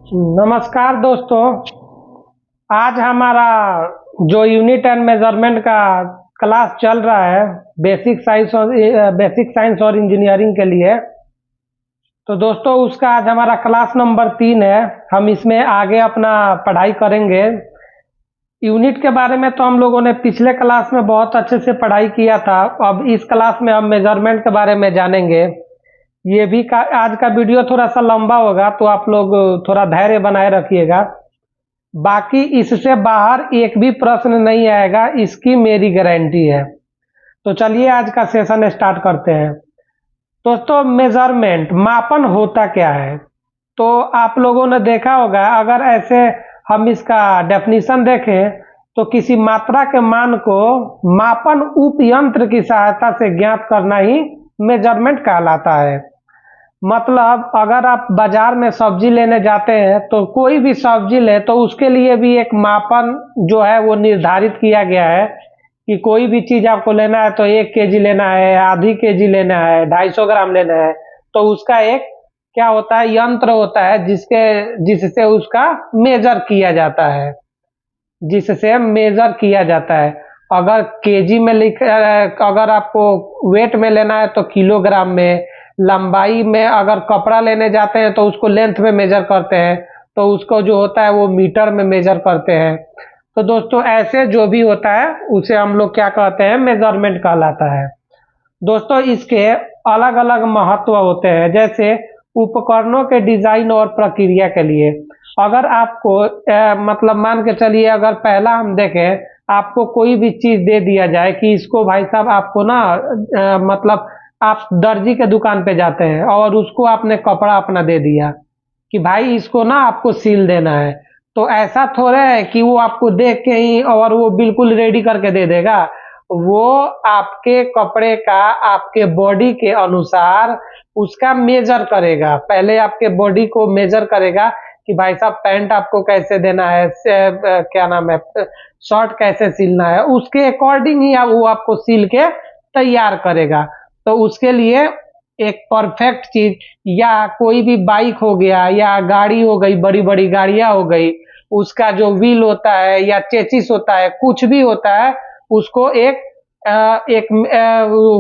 नमस्कार दोस्तों। आज हमारा जो यूनिट एंड मेजरमेंट का क्लास चल रहा है बेसिक साइंस और इंजीनियरिंग के लिए, तो दोस्तों उसका आज हमारा क्लास नंबर 3 है। हम इसमें आगे अपना पढ़ाई करेंगे। यूनिट के बारे में तो हम लोगों ने पिछले क्लास में बहुत अच्छे से पढ़ाई किया था। अब इस क्लास में हम मेजरमेंट के बारे में जानेंगे। ये भी आज का वीडियो थोड़ा सा लंबा होगा, तो आप लोग थोड़ा धैर्य बनाए रखिएगा। बाकी इससे बाहर एक भी प्रश्न नहीं आएगा, इसकी मेरी गारंटी है। तो चलिए आज का सेशन स्टार्ट करते हैं। दोस्तों, मेजरमेंट मापन होता क्या है? तो आप लोगों ने देखा होगा, अगर ऐसे हम इसका डेफिनेशन देखें तो किसी मात्रा के मान को मापन उपयंत्र की सहायता से ज्ञात करना ही मेजरमेंट कहलाता है। मतलब अगर आप बाजार में सब्जी लेने जाते हैं तो कोई भी सब्जी ले तो उसके लिए भी एक मापन जो है वो निर्धारित किया गया है कि कोई भी चीज आपको लेना है तो 1 केजी लेना है, आधी केजी लेना है, 250 ग्राम लेना है, तो उसका एक क्या होता है, यंत्र होता है जिससे उसका मेजर किया जाता है अगर केजी में अगर आपको वेट में लेना है तो किलोग्राम में, लंबाई में अगर कपड़ा लेने जाते हैं तो उसको लेंथ में मेजर करते हैं, तो उसको जो होता है वो मीटर में मेजर करते हैं। तो दोस्तों ऐसे जो भी होता है उसे हम लोग क्या कहते हैं, मेजरमेंट कहलाता है। दोस्तों इसके अलग अलग महत्व होते हैं, जैसे उपकरणों के डिजाइन और प्रक्रिया के लिए। अगर आपको मतलब मान के चलिए, अगर पहला हम देखें, आपको कोई भी चीज दे दिया जाए कि इसको भाई साहब आपको ना मतलब आप दर्जी के दुकान पे जाते हैं और उसको आपने कपड़ा अपना दे दिया कि भाई इसको ना आपको सील देना है, तो ऐसा थोड़ा है कि वो आपको देख के ही और वो बिल्कुल रेडी करके दे देगा। वो आपके कपड़े का आपके बॉडी के अनुसार उसका मेजर करेगा। पहले आपके बॉडी को मेजर करेगा कि भाई साहब पैंट आपको कैसे देना है, क्या नाम है, शर्ट कैसे सिलना है, उसके अकॉर्डिंग ही वो आपको सिल के तैयार करेगा। तो उसके लिए एक परफेक्ट चीज, या कोई भी बाइक हो गया या गाड़ी हो गई, बड़ी बड़ी गाड़ियां हो गई, उसका जो व्हील होता है या चेचिस होता है, कुछ भी होता है, उसको एक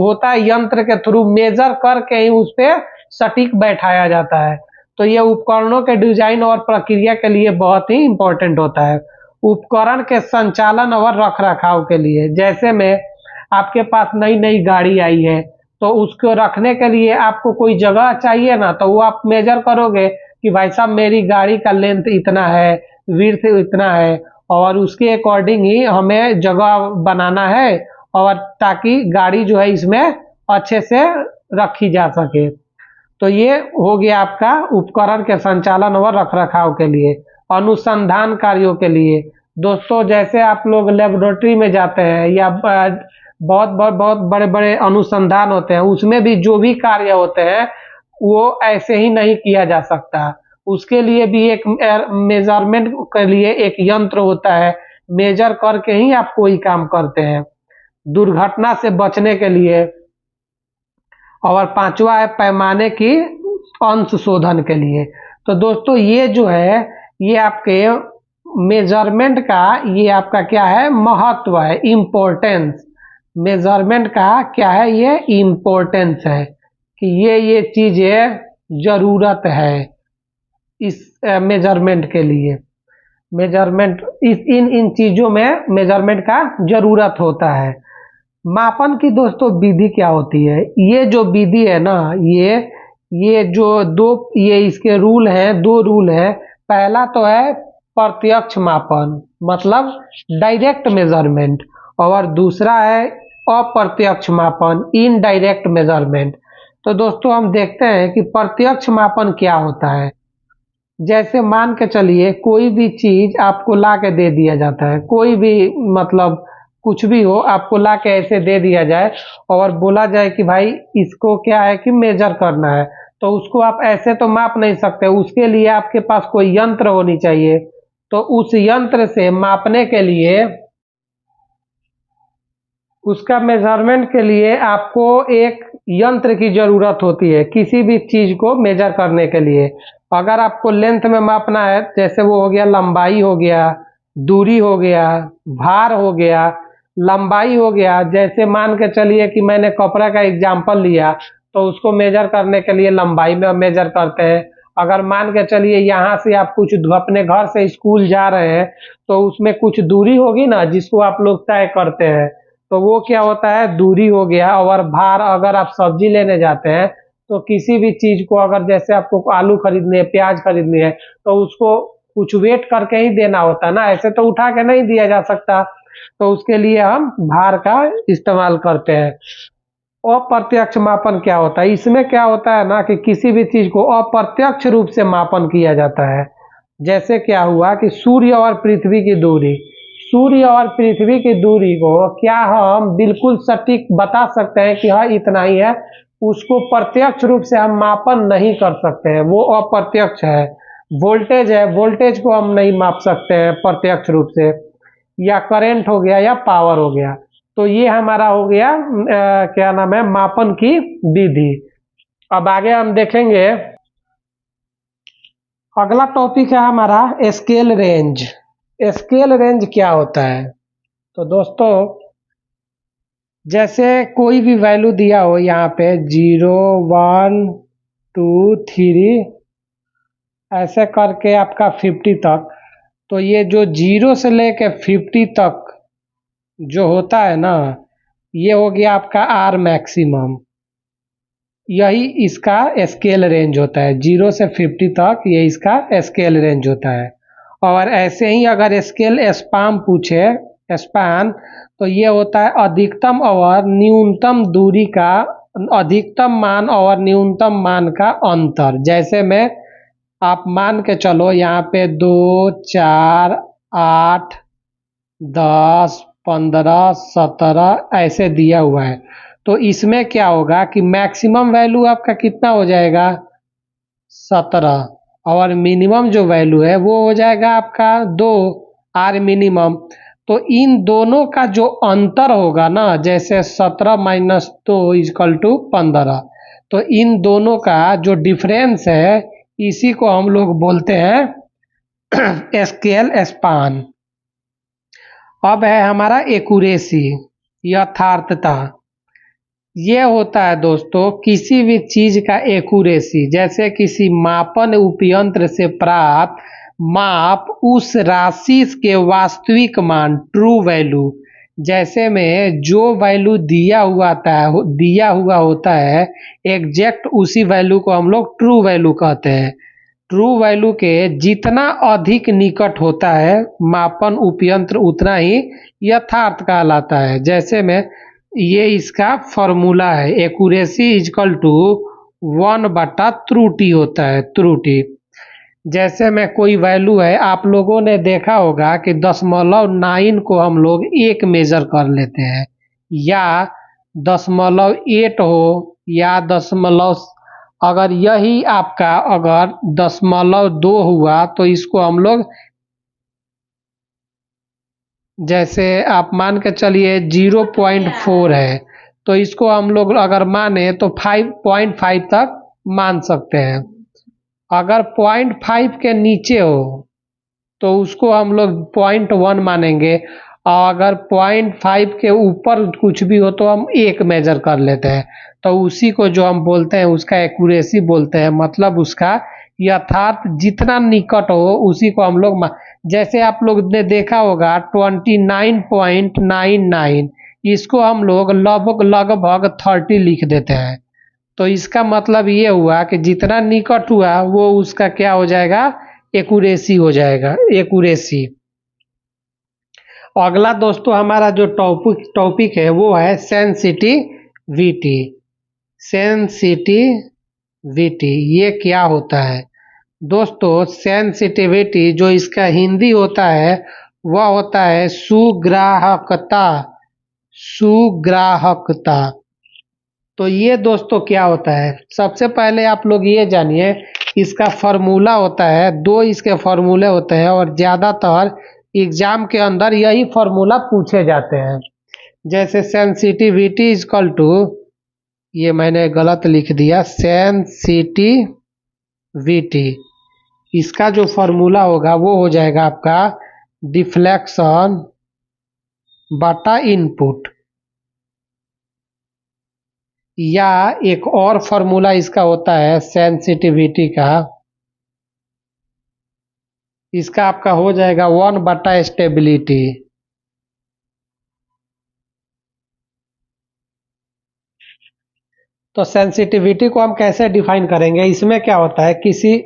होता है यंत्र के थ्रू मेजर करके ही उस पे सटीक बैठाया जाता है। तो ये उपकरणों के डिजाइन और प्रक्रिया के लिए बहुत ही इंपॉर्टेंट होता है। उपकरण के संचालन और रख रखाव के लिए, जैसे में आपके पास नई नई गाड़ी आई है तो उसको रखने के लिए आपको कोई जगह चाहिए ना, तो वो आप मेजर करोगे कि भाई साहब मेरी गाड़ी का लेंथ इतना है, विड्थ इतना है, और उसके अकॉर्डिंग ही हमें जगह बनाना है, और ताकि गाड़ी जो है इसमें अच्छे से रखी जा सके। तो ये हो गया आपका उपकरण के संचालन और रखरखाव के लिए। अनुसंधान कार्यों के लिए, दोस्तों जैसे आप लोग लेबोरेटरी में जाते हैं या बहुत बड़े बड़े अनुसंधान होते हैं, उसमें भी जो भी कार्य होते हैं वो ऐसे ही नहीं किया जा सकता। उसके लिए भी एक मेजरमेंट के लिए एक यंत्र होता है, मेजर करके ही आप कोई काम करते हैं। दुर्घटना से बचने के लिए, और पांचवा है पैमाने की अंश शोधन के लिए। तो दोस्तों ये जो है, ये आपके मेजरमेंट का, ये आपका क्या है, महत्व है, इम्पोर्टेंस। मेजरमेंट का क्या है, ये इम्पोर्टेंस है कि ये चीजें जरूरत है इस मेजरमेंट के लिए। मेजरमेंट इन इन चीजों में मेजरमेंट का जरूरत होता है। मापन की दोस्तों विधि क्या होती है? ये जो विधि है ना, ये जो ये इसके रूल हैं, 2 रूल है। पहला तो है प्रत्यक्ष मापन, मतलब डायरेक्ट मेजरमेंट, और दूसरा है अप्रत्यक्ष मापन, इनडायरेक्ट मेजरमेंट। तो दोस्तों हम देखते हैं कि प्रत्यक्ष मापन क्या होता है। जैसे मान के चलिए कोई भी चीज आपको ला के दे दिया जाता है, कोई भी मतलब कुछ भी हो, आपको ला के ऐसे दे दिया जाए और बोला जाए कि भाई इसको क्या है कि मेजर करना है, तो उसको आप ऐसे तो माप नहीं सकते, उसके लिए आपके पास कोई यंत्र होनी चाहिए। तो उस यंत्र से मापने के लिए, उसका मेजरमेंट के लिए आपको एक यंत्र की जरूरत होती है किसी भी चीज को मेजर करने के लिए। अगर आपको लेंथ में मापना है, जैसे वो हो गया लंबाई हो गया, दूरी हो गया, भार हो गया, लंबाई हो गया। जैसे मान के चलिए कि मैंने कपड़ा का एग्जाम्पल लिया, तो उसको मेजर करने के लिए लंबाई में मेजर करते हैं। अगर मान के चलिए यहाँ से आप कुछ अपने घर से स्कूल जा रहे हैं, तो उसमें कुछ दूरी होगी ना जिसको आप लोग तय करते हैं, तो वो क्या होता है, दूरी हो गया। और भार, अगर आप सब्जी लेने जाते हैं तो किसी भी चीज को, अगर जैसे आपको आलू खरीदनी है, प्याज खरीदनी है, तो उसको कुछ वेट करके ही देना होता है ना, ऐसे तो उठा के नहीं दिया जा सकता। तो उसके लिए हम भार का इस्तेमाल करते हैं। अप्रत्यक्ष मापन क्या होता है, इसमें क्या होता है ना कि किसी भी चीज को अप्रत्यक्ष रूप से मापन किया जाता है। जैसे क्या हुआ कि सूर्य और पृथ्वी की दूरी, सूर्य और पृथ्वी की दूरी को क्या हम बिल्कुल सटीक बता सकते हैं कि हाँ इतना ही है, उसको प्रत्यक्ष रूप से हम मापन नहीं कर सकते हैं, वो अप्रत्यक्ष है। वोल्टेज है, वोल्टेज को हम नहीं माप सकते हैं प्रत्यक्ष रूप से, या करंट हो गया या पावर हो गया। तो ये हमारा हो गया क्या नाम है, मापन की विधि। अब आगे हम देखेंगे, अगला टॉपिक है हमारा स्केल रेंज। स्केल रेंज क्या होता है? तो दोस्तों, जैसे कोई भी वैल्यू दिया हो यहाँ पे 0 1 2 3 ऐसे करके आपका 50 तक, तो ये जो 0 से लेके 50 तक जो होता है ना, ये हो गया आपका आर मैक्सिमम। यही इसका स्केल रेंज होता है, 0 से 50 तक ये इसका स्केल रेंज होता है। और ऐसे ही अगर स्केल स्पान पूछे, स्पान, तो ये होता है अधिकतम और न्यूनतम दूरी का, अधिकतम मान और न्यूनतम मान का अंतर। जैसे में आप मान के चलो यहाँ पे 2 4 8 10 15 17 ऐसे दिया हुआ है, तो इसमें क्या होगा कि मैक्सिमम वैल्यू आपका कितना हो जाएगा, 17, और मिनिमम जो वैल्यू है वो हो जाएगा आपका 2, आर मिनिमम। तो इन दोनों का जो अंतर होगा ना, जैसे 17 माइनस 2 इजकल टू 15, तो इन दोनों का जो डिफरेंस है, इसी को हम लोग बोलते हैं स्केल स्पान। अब है हमारा एक्यूरेसी, यथार्थता। ये होता है दोस्तों किसी भी चीज का एक्यूरेसी, जैसे किसी मापन उपयंत्र से प्राप्त माप उस राशि के वास्तविक मान, ट्रू वैल्यू। जैसे में जो वैल्यू दिया हुआ होता है एग्जैक्ट, उसी वैल्यू को हम लोग ट्रू वैल्यू कहते हैं। ट्रू वैल्यू के जितना अधिक निकट होता है मापन उपयंत्र, उतना ही यथार्थ कहलाता है। जैसे में ये इसका फॉर्मूला है, एक्यूरेसी इजकल टू 1 त्रुटि होता है, त्रुटि। जैसे में कोई वैल्यू है, आप लोगों ने देखा होगा कि 0.9 को हम लोग 1 मेजर कर लेते हैं, या 0.8 हो, या अगर यही आपका अगर 0.2 हुआ, तो इसको हम लोग, जैसे आप मान के चलिए 0.4 है, तो इसको हम लोग अगर माने तो 5.5 तक मान सकते हैं। अगर 0.5 के नीचे हो तो उसको हम लोग 0.1 मानेंगे, और अगर 0.5 के ऊपर कुछ भी हो तो हम 1 मेजर कर लेते हैं। तो उसी को जो हम बोलते हैं उसका एक्यूरेसी बोलते हैं, मतलब उसका यथार्थ जितना निकट हो उसी को हम लोग जैसे आप लोग ने देखा होगा 29.99, इसको हम लोग लगभग 30 लिख देते हैं। तो इसका मतलब ये हुआ कि जितना निकट हुआ वो उसका क्या हो जाएगा, एक्यूरेसी हो जाएगा, एक्यूरेसी। अगला दोस्तों हमारा जो टॉपिक है वो है सेंसिटिविटी। सेंसिटिविटी ये क्या होता है दोस्तों? सेंसिटिविटी जो इसका हिंदी होता है वह होता है सुग्राहकता, सुग्राहकता। तो ये दोस्तों क्या होता है, सबसे पहले आप लोग ये जानिए, इसका फॉर्मूला होता है, 2 इसके फॉर्मूले होते हैं, और ज़्यादातर एग्जाम के अंदर यही फॉर्मूला पूछे जाते हैं। जैसे सेंसिटिविटी इजकल टू, ये मैंने गलत लिख दिया, सेंसिटिविटी इसका जो फॉर्मूला होगा वो हो जाएगा आपका डिफ्लेक्शन बटा इनपुट, या एक और फॉर्मूला इसका होता है सेंसिटिविटी का, इसका आपका हो जाएगा 1 बटा स्टेबिलिटी। तो सेंसिटिविटी को हम कैसे डिफाइन करेंगे, इसमें क्या होता है किसी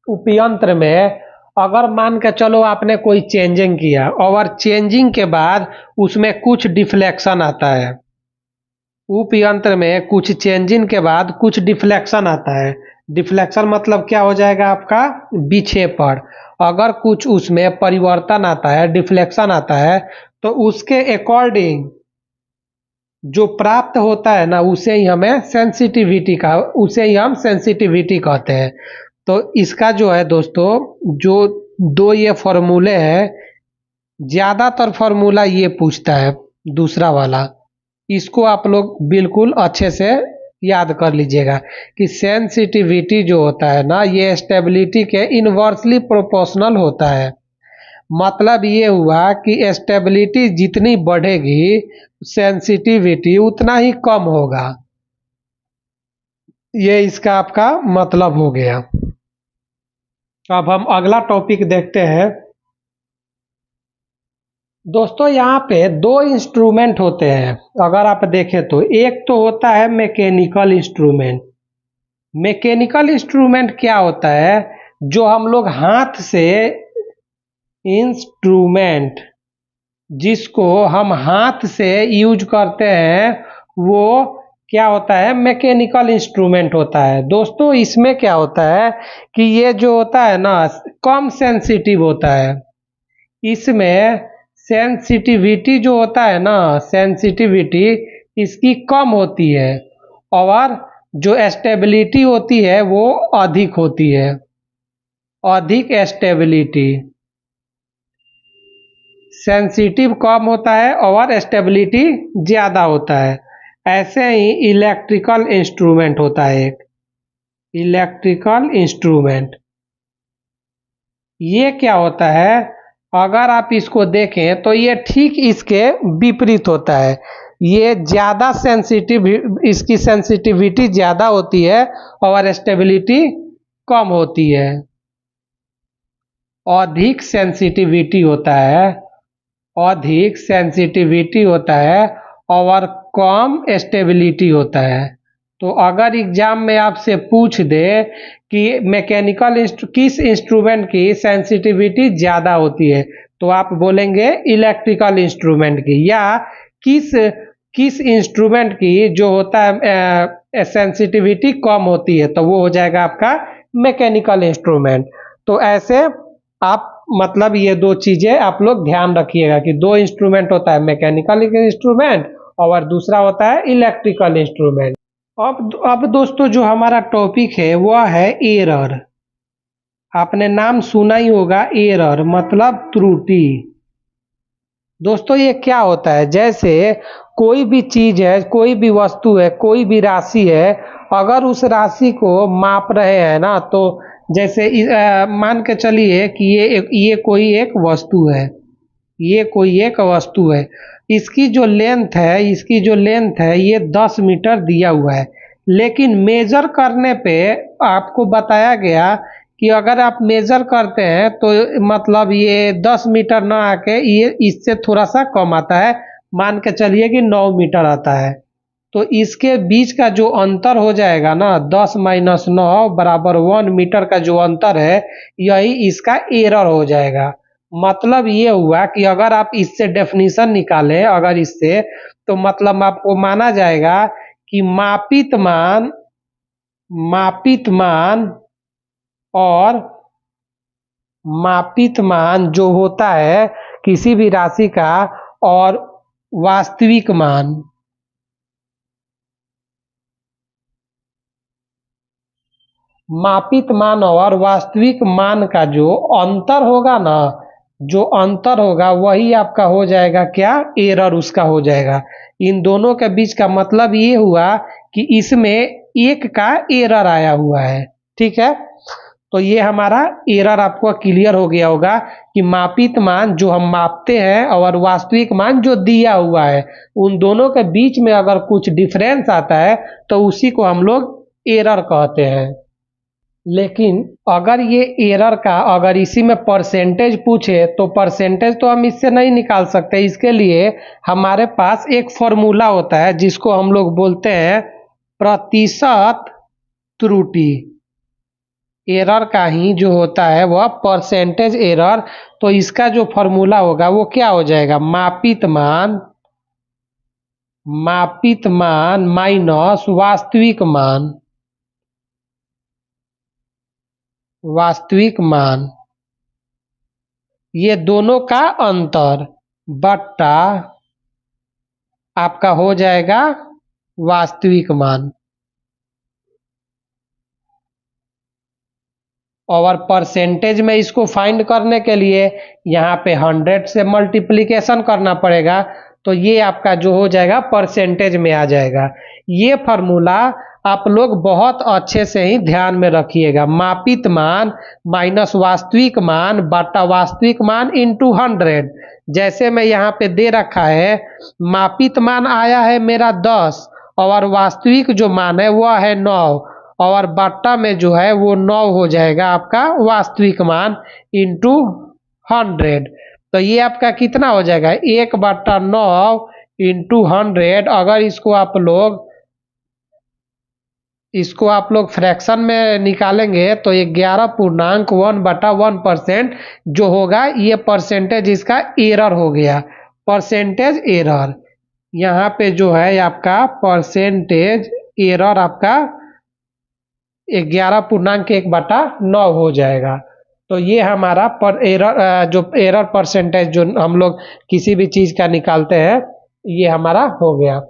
उपयंत्र में अगर मान के चलो आपने कोई चेंजिंग किया और चेंजिंग के बाद उसमें कुछ डिफ्लेक्शन आता है, उपयंत्र में कुछ चेंजिंग के बाद कुछ डिफ्लेक्शन आता है। डिफ्लेक्शन मतलब क्या हो जाएगा आपका विक्षेपण। अगर कुछ उसमें परिवर्तन आता है, डिफ्लेक्शन आता है, तो उसके अकॉर्डिंग जो प्राप्त होता है ना उसे ही हम सेंसिटिविटी कहते हैं। तो इसका जो है दोस्तों, जो दो ये फॉर्मूले हैं, ज्यादातर फॉर्मूला ये पूछता है दूसरा वाला, इसको आप लोग बिल्कुल अच्छे से याद कर लीजिएगा कि सेंसिटिविटी जो होता है ना ये स्टेबिलिटी के इनवर्सली प्रोपोर्शनल होता है। मतलब ये हुआ कि स्टेबिलिटी जितनी बढ़ेगी सेंसिटिविटी उतना ही कम होगा। ये इसका आपका मतलब हो गया। अब हम अगला टॉपिक देखते हैं। दोस्तों यहाँ पे दो इंस्ट्रूमेंट होते हैं, अगर आप देखें तो एक तो होता है मैकेनिकल इंस्ट्रूमेंट। मैकेनिकल इंस्ट्रूमेंट क्या होता है, जो हम लोग हाथ से इंस्ट्रूमेंट जिसको हम हाथ से यूज करते हैं वो क्या होता है, मैकेनिकल इंस्ट्रूमेंट होता है। दोस्तों इसमें क्या होता है कि ये जो होता है ना कम सेंसिटिव होता है। इसमें सेंसिटिविटी जो होता है ना, सेंसिटिविटी इसकी कम होती है और जो स्टेबिलिटी होती है वो अधिक होती है, अधिक स्टेबिलिटी। सेंसिटिव कम होता है और स्टेबिलिटी ज़्यादा होता है। ऐसे ही इलेक्ट्रिकल इंस्ट्रूमेंट होता है एक, इलेक्ट्रिकल इंस्ट्रूमेंट। ये क्या होता है, अगर आप इसको देखें तो ये ठीक इसके विपरीत होता है। ये ज़्यादा सेंसिटिव, इसकी सेंसिटिविटी ज़्यादा होती है और स्टेबिलिटी कम होती है। अधिक सेंसिटिविटी होता है, अधिक सेंसिटिविटी होता है और कम स्टेबिलिटी होता है। तो अगर एग्जाम में आपसे पूछ दे कि किस इंस्ट्रूमेंट की सेंसिटिविटी ज़्यादा होती है, तो आप बोलेंगे इलेक्ट्रिकल इंस्ट्रूमेंट की, या किस इंस्ट्रूमेंट की जो होता है सेंसिटिविटी कम होती है, तो वो हो जाएगा आपका मैकेनिकल इंस्ट्रूमेंट। तो ऐसे आप मतलब ये दो चीज़ें आप लोग ध्यान रखिएगा कि दो इंस्ट्रूमेंट होता है, मैकेनिकल इंस्ट्रूमेंट और दूसरा होता है इलेक्ट्रिकल इंस्ट्रूमेंट। अब दोस्तों जो हमारा टॉपिक है वो है एरर। आपने नाम सुना ही होगा, एरर मतलब त्रुटि। दोस्तों ये क्या होता है, जैसे कोई भी चीज़ है, कोई भी वस्तु है, कोई भी राशि है, अगर उस राशि को माप रहे हैं ना, तो जैसे मान के चलिए कि ये कोई एक वस्तु है, ये कोई एक वस्तु है, इसकी जो लेंथ है ये 10 मीटर दिया हुआ है। लेकिन मेजर करने पे आपको बताया गया कि अगर आप मेजर करते हैं तो मतलब ये 10 मीटर ना आके ये इससे थोड़ा सा कम आता है, मान के चलिए कि 9 मीटर आता है। तो इसके बीच का जो अंतर हो जाएगा ना 10 माइनस 9 बराबर 1 मीटर का जो अंतर है, यही इसका एरर हो जाएगा। मतलब ये हुआ कि अगर आप इससे डेफिनेशन निकालें, अगर इससे, तो मतलब आपको माना जाएगा कि मापित मान जो होता है किसी भी राशि का और वास्तविक मान, मापित मान और वास्तविक मान का जो अंतर होगा ना, जो अंतर होगा वही आपका हो जाएगा क्या, एरर उसका हो जाएगा। इन दोनों के बीच का मतलब ये हुआ कि इसमें एक का एरर आया हुआ है, ठीक है। तो ये हमारा एरर आपको क्लियर हो गया होगा कि मापित मान जो हम मापते हैं और वास्तविक मान जो दिया हुआ है, उन दोनों के बीच में अगर कुछ डिफरेंस आता है तो उसी को हम लोग एरर कहते हैं। लेकिन अगर ये एरर का अगर इसी में परसेंटेज पूछे तो परसेंटेज तो हम इससे नहीं निकाल सकते। इसके लिए हमारे पास एक फॉर्मूला होता है जिसको हम लोग बोलते हैं प्रतिशत त्रुटि। एरर का ही जो होता है वह परसेंटेज एरर। तो इसका जो फॉर्मूला होगा वो क्या हो जाएगा, मापित मान माइनस वास्तविक मान, ये दोनों का अंतर बट्टा आपका हो जाएगा वास्तविक मान। और परसेंटेज में इसको फाइंड करने के लिए यहाँ पे 100 से मल्टीप्लिकेशन करना पड़ेगा, तो ये आपका जो हो जाएगा परसेंटेज में आ जाएगा। ये फार्मूला आप लोग बहुत अच्छे से ही ध्यान में रखिएगा। मापित मान माइनस वास्तविक मान बटा वास्तविक मान इंटू 100। जैसे मैं यहाँ पे दे रखा है, मापित मान आया है मेरा 10 और वास्तविक जो मान है वह है 9 और बट्टा में जो है वो 9 हो जाएगा आपका वास्तविक मान इंटू 100। तो ये आपका कितना हो जाएगा, 1/9 इंटू 100। अगर इसको आप लोग फ्रैक्शन में निकालेंगे तो 11.1/1% जो होगा, ये परसेंटेज इसका एरर हो गया, परसेंटेज एरर। यहाँ पे जो है आपका परसेंटेज एरर आपका 11.1/9 हो जाएगा। तो ये हमारा एरर परसेंटेज जो हम लोग किसी भी चीज का निकालते हैं, ये हमारा हो गया।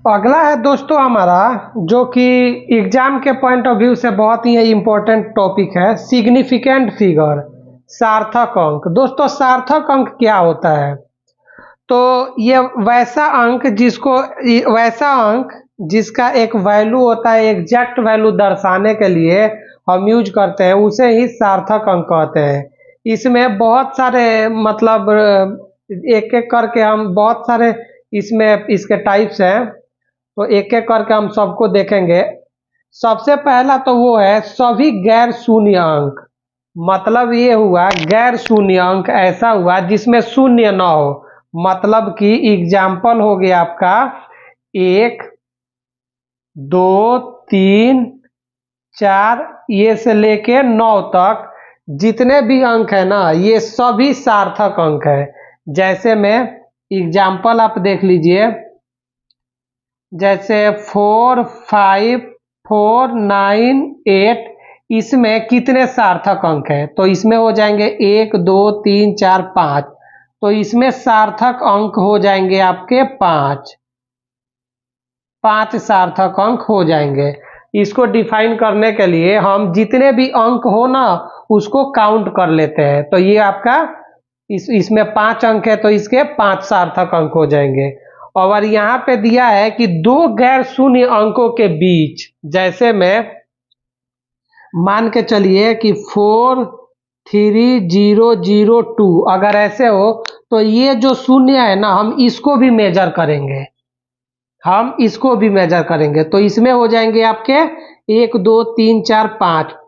अगला है दोस्तों हमारा, जो कि एग्जाम के पॉइंट ऑफ व्यू से बहुत ही इम्पोर्टेंट टॉपिक है, सिग्निफिकेंट फिगर, सार्थक अंक। दोस्तों सार्थक अंक क्या होता है, तो ये वैसा अंक जिसका एक वैल्यू होता है, एग्जैक्ट वैल्यू दर्शाने के लिए हम यूज करते हैं, उसे ही सार्थक अंक कहते हैं। इसमें बहुत सारे मतलब एक एक करके हम बहुत सारे इसमें इसके टाइप्स हैं, तो एक एक करके हम सबको देखेंगे। सबसे पहला तो वो है सभी गैर शून्य अंक। मतलब ये हुआ गैर शून्य अंक ऐसा हुआ जिसमें शून्य ना हो। मतलब कि एग्जाम्पल हो गया आपका 1 2 3 4 ये से लेके 9 तक जितने भी अंक है ना, ये सभी सार्थक अंक है। जैसे में एग्जाम्पल आप देख लीजिए, जैसे 4 5 4 9 8, इसमें कितने सार्थक अंक है, तो इसमें हो जाएंगे 1 2 3 4 5, तो इसमें सार्थक अंक हो जाएंगे आपके 5 सार्थक अंक हो जाएंगे। इसको डिफाइन करने के लिए हम जितने भी अंक हो ना उसको काउंट कर लेते हैं। तो ये आपका इसमें 5 अंक है तो इसके 5 सार्थक अंक हो जाएंगे। और यहाँ पे दिया है कि दो गैर शून्य अंकों के बीच, जैसे में मान के चलिए कि 4 3 0 0 2, अगर ऐसे हो तो ये जो शून्य है ना, हम इसको भी मेजर करेंगे, तो इसमें हो जाएंगे आपके 1 2 3 4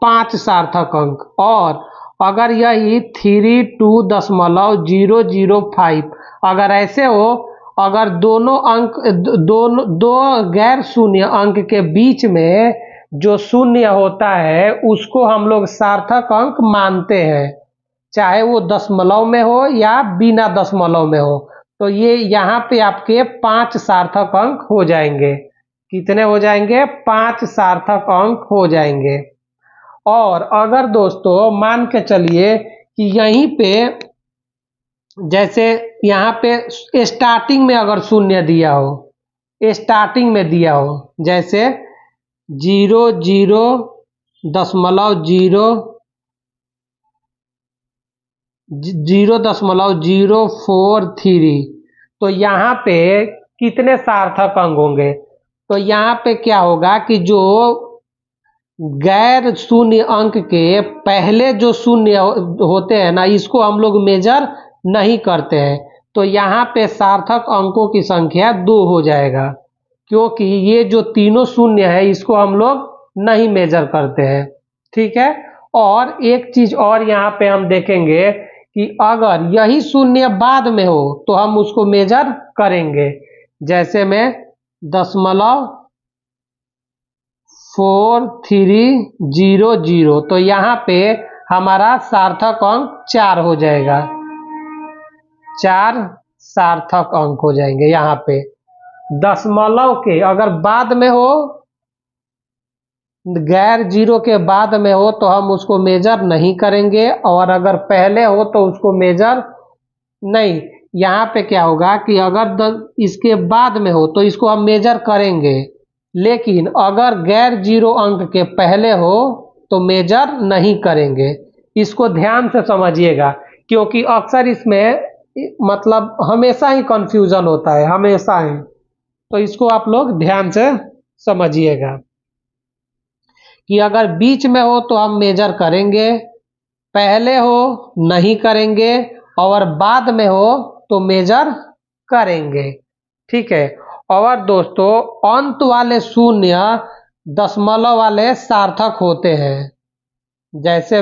5 सार्थक अंक। और अगर यही 32.005 अगर ऐसे हो, अगर दो गैर शून्य अंक के बीच में जो शून्य होता है उसको हम लोग सार्थक अंक मानते हैं, चाहे वो दशमलव में हो या बिना दशमलव में हो। तो ये यहाँ पे आपके 5 सार्थक अंक हो जाएंगे। कितने हो जाएंगे, 5 सार्थक अंक हो जाएंगे। और अगर दोस्तों मान के चलिए कि यहीं पे, जैसे यहाँ पे स्टार्टिंग में अगर शून्य दिया हो, जैसे 0 0 दशमलव 0.043, तो यहाँ पे कितने सार्थक अंक होंगे, तो यहाँ पे क्या होगा कि जो गैर शून्य अंक के पहले जो शून्य होते हैं ना, इसको हम लोग मेजर नहीं करते हैं। तो यहाँ पे सार्थक अंकों की संख्या 2 हो जाएगा, क्योंकि ये जो तीनों शून्य है इसको हम लोग नहीं मेजर करते हैं। ठीक है। और एक चीज और यहाँ पे हम देखेंगे कि अगर यही शून्य बाद में हो तो हम उसको मेजर करेंगे। जैसे में 0.4300, तो यहाँ पे हमारा सार्थक अंक 4 हो जाएगा। 4 सार्थक अंक हो जाएंगे। यहाँ पे दशमलव के अगर बाद में हो, गैर जीरो के बाद में हो तो हम उसको मेजर नहीं करेंगे, और अगर पहले हो तो उसको मेजर नहीं। यहाँ पे क्या होगा कि अगर इसके बाद में हो तो इसको हम मेजर करेंगे, लेकिन अगर गैर जीरो अंक के पहले हो तो मेजर नहीं करेंगे। इसको ध्यान से समझिएगा, क्योंकि अक्सर इसमें मतलब हमेशा ही कंफ्यूजन होता है, हमेशा ही। तो इसको आप लोग ध्यान से समझिएगा कि अगर बीच में हो तो हम मेजर करेंगे, पहले हो नहीं करेंगे, और बाद में हो तो मेजर करेंगे। ठीक है। और दोस्तों, अंत वाले शून्य दशमलव वाले सार्थक होते हैं। जैसे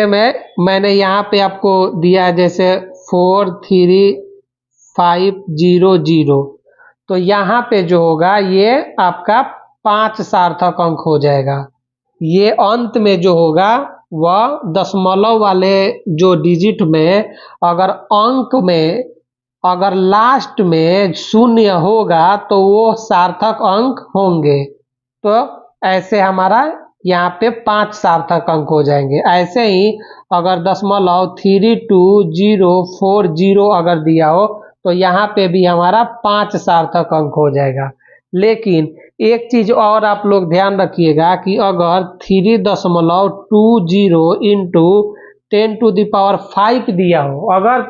मैंने यहाँ पे आपको दिया है, जैसे 43500, तो यहाँ पे जो होगा ये आपका 5 सार्थक अंक हो जाएगा। ये अंत में जो होगा वह दशमलव वाले जो डिजिट में अगर अंक में अगर लास्ट में शून्य होगा तो वो सार्थक अंक होंगे। तो ऐसे हमारा यहाँ पे 5 सार्थक अंक हो जाएंगे। ऐसे ही अगर दशमलव 32040 अगर दिया हो तो यहाँ पे भी हमारा 5 सार्थक अंक हो जाएगा। लेकिन एक चीज और आप लोग ध्यान रखिएगा कि अगर 3.20 इंटू 10⁵ दिया हो, अगर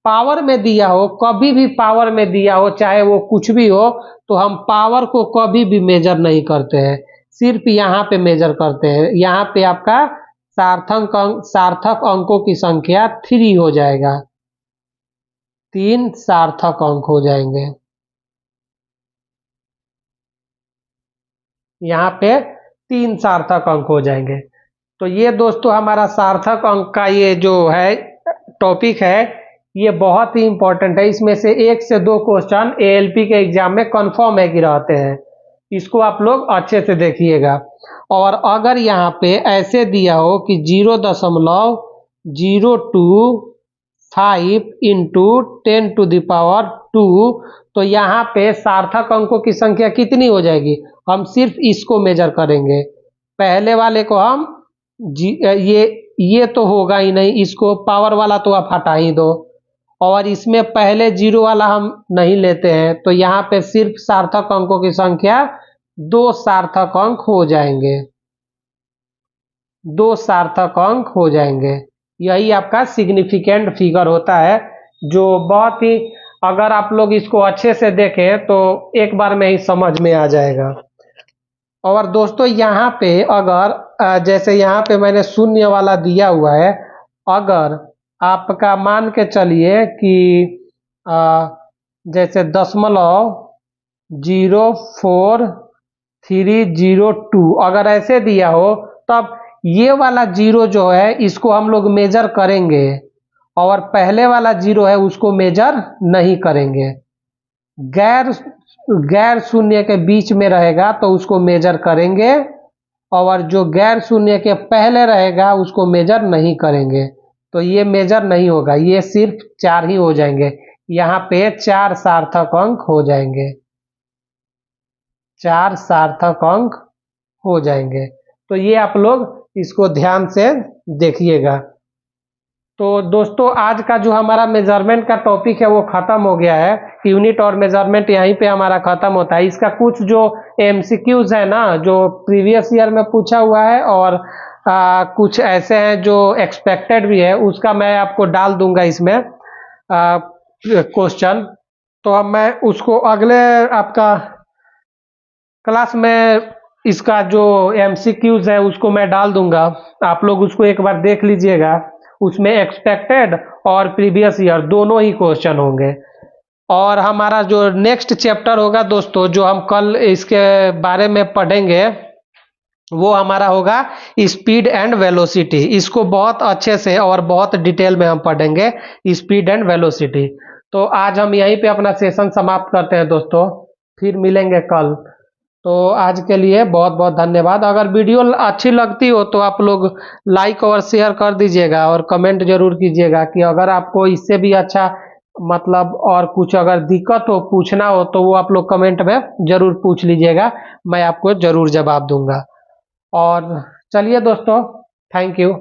पावर में दिया हो, कभी भी पावर में दिया हो, चाहे वो कुछ भी हो, तो हम पावर को कभी भी मेजर नहीं करते हैं, सिर्फ यहाँ पे मेजर करते हैं। यहाँ पे आपका सार्थक अंकों की संख्या 3 हो जाएगा। 3 सार्थक अंक हो जाएंगे। यहाँ पे 3 सार्थक अंक हो जाएंगे। तो ये दोस्तों हमारा सार्थक अंक का ये जो है टॉपिक है, ये बहुत ही इंपॉर्टेंट है। इसमें से 1 से 2 क्वेश्चन एएलपी के एग्जाम में कंफर्म है कि रहते हैं। इसको आप लोग अच्छे से देखिएगा। और अगर यहाँ पे ऐसे दिया हो कि 0.025 इंटू 10⁻², तो यहाँ पे सार्थक अंकों की संख्या कितनी हो जाएगी? हम सिर्फ इसको मेजर करेंगे। पहले वाले को हम ये तो होगा ही नहीं, इसको पावर वाला तो आप हटा ही दो, और इसमें पहले जीरो वाला हम नहीं लेते हैं। तो यहाँ पे सिर्फ सार्थक अंकों की संख्या 2 सार्थक अंक हो जाएंगे। 2 सार्थक अंक हो जाएंगे। यही आपका सिग्निफिकेंट फिगर होता है, जो बहुत ही, अगर आप लोग इसको अच्छे से देखें तो एक बार में ही समझ में आ जाएगा। और दोस्तों यहाँ पे अगर जैसे यहाँ पे मैंने शून्य वाला दिया हुआ है, अगर आपका मान के चलिए कि जैसे 0.04302 अगर ऐसे दिया हो, तब ये वाला जीरो जो है इसको हम लोग मेजर करेंगे, और पहले वाला जीरो है उसको मेजर नहीं करेंगे। गैर शून्य के बीच में रहेगा तो उसको मेजर करेंगे, और जो गैर शून्य के पहले रहेगा उसको मेजर नहीं करेंगे। तो ये मेजर नहीं होगा, ये सिर्फ 4 ही हो जाएंगे। यहाँ पे 4 सार्थक अंक हो जाएंगे। 4 सार्थक अंक हो जाएंगे। तो ये आप लोग इसको ध्यान से देखिएगा। तो दोस्तों आज का जो हमारा मेजरमेंट का टॉपिक है वो खत्म हो गया है। यूनिट और मेजरमेंट यहीं पे हमारा खत्म होता है। इसका कुछ जो एमसीक्यूज है ना, जो प्रीवियस ईयर में पूछा हुआ है, और कुछ ऐसे हैं जो एक्सपेक्टेड भी है, उसका मैं आपको डाल दूंगा इसमें क्वेश्चन। तो अब मैं उसको अगले आपका क्लास में इसका जो एमसीक्यूज है उसको मैं डाल दूंगा, आप लोग उसको एक बार देख लीजिएगा। उसमें एक्सपेक्टेड और प्रीवियस ईयर दोनों ही क्वेश्चन होंगे। और हमारा जो नेक्स्ट चैप्टर होगा दोस्तों, जो हम कल इसके बारे में पढ़ेंगे, वो हमारा होगा स्पीड एंड वेलोसिटी। इसको बहुत अच्छे से और बहुत डिटेल में हम पढ़ेंगे, स्पीड एंड वेलोसिटी। तो आज हम यहीं पे अपना सेशन समाप्त करते हैं दोस्तों, फिर मिलेंगे कल। तो आज के लिए बहुत बहुत धन्यवाद। अगर वीडियो अच्छी लगती हो तो आप लोग लाइक और शेयर कर दीजिएगा और कमेंट जरूर कीजिएगा कि अगर आपको इससे भी अच्छा मतलब और कुछ अगर दिक्कत हो, पूछना हो, तो वो आप लोग कमेंट में जरूर पूछ लीजिएगा, मैं आपको जरूर जवाब दूंगा। और चलिए दोस्तों, थैंक यू।